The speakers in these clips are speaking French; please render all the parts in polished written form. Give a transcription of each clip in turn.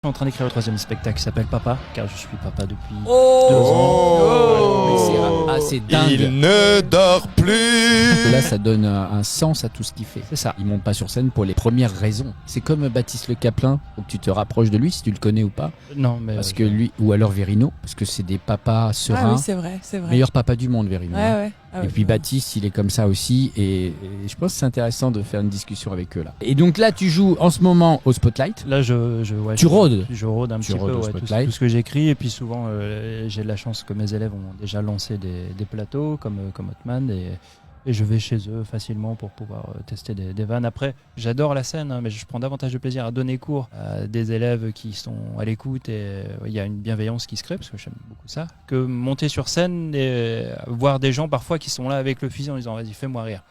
Je suis en train d'écrire le 3e spectacle qui s'appelle Papa, car je suis papa depuis 2 ans. Mais c'est dingue. Il ne dort plus. Là, ça donne un sens à tout ce qu'il fait. C'est ça. Il monte pas sur scène pour les premières raisons. C'est comme Baptiste Le Caplin, faut que tu te rapproches de lui si tu le connais ou pas. Non, mais Parce que lui, ou alors Verino, parce que c'est des papas sereins. Ah oui, c'est vrai, c'est vrai. Meilleur papa du monde, Verino. Ouais, hein. ouais. Ah Et ouais, puis ouais. Baptiste, il est comme ça aussi, et je pense que c'est intéressant de faire une discussion avec eux là. Et donc là, tu joues en ce moment au Spotlight. là, Tu rôdes. Je rôde un Tu petit rôdes peu, au ouais, tout Spotlight. ce que j'écris. Et puis souvent, j'ai de la chance que mes élèves ont déjà lancé des plateaux comme Hotman. Et je vais chez eux facilement pour pouvoir tester des vannes. Après, j'adore la scène, hein, mais je prends davantage de plaisir à donner cours à des élèves qui sont à l'écoute et il y a une bienveillance qui se crée, parce que j'aime beaucoup ça, que monter sur scène et voir des gens parfois qui sont là avec le fusil en disant vas-y, fais-moi rire.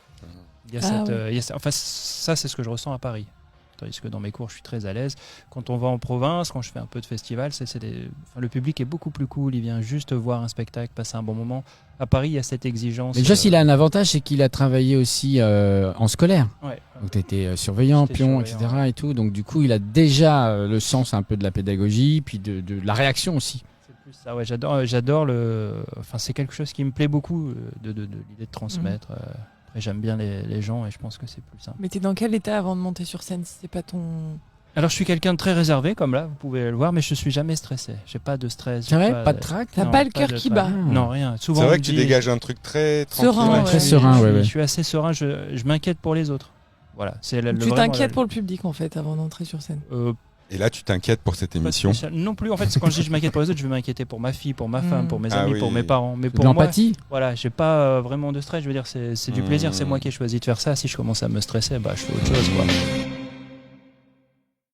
Il y a enfin, ça, c'est ce que je ressens à Paris. Tandis que dans mes cours, je suis très à l'aise. Quand on va en province, quand je fais un peu de festival, le public est beaucoup plus cool. Il vient juste voir un spectacle, passer un bon moment. À Paris, il y a cette exigence. Mais Joss, il a un avantage, c'est qu'il a travaillé aussi en scolaire. Ouais. Donc tu étais surveillant, J'étais pion, surveillant, etc. Et tout. Donc du coup, il a déjà le sens un peu de la pédagogie, puis de la réaction aussi. C'est plus ça, ouais, j'adore enfin, c'est quelque chose qui me plaît beaucoup, de l'idée de transmettre. Après, j'aime bien les gens et je pense que c'est plus simple. Mais t'es dans quel état avant de monter sur scène si c'est pas ton... Alors, je suis quelqu'un de très réservé, comme là, vous pouvez le voir, mais je suis jamais stressé. J'ai pas de stress. C'est j'ai vrai, pas de trac. T'as non, pas le cœur de qui trac. bat. Non, rien. Souvent, C'est on vrai me que tu dit- dégages un truc très Serein, tranquille. ouais. Très serein, je, ouais. je suis assez serein, je m'inquiète pour les autres. Voilà, c'est Tu t'inquiètes pour le public en fait avant d'entrer sur scène. Et là, tu t'inquiètes pour cette Pas émission. spécial. Non plus, en fait, quand je dis je m'inquiète pour les autres, je vais m'inquiéter pour ma fille, pour ma femme, pour mes Ah amis, oui. pour mes parents. Mais De pour moi, l'empathie. voilà, j'ai pas vraiment de stress. Je veux dire, c'est du plaisir, c'est moi qui ai choisi de faire ça. Si je commence à me stresser, bah, je fais autre chose, quoi.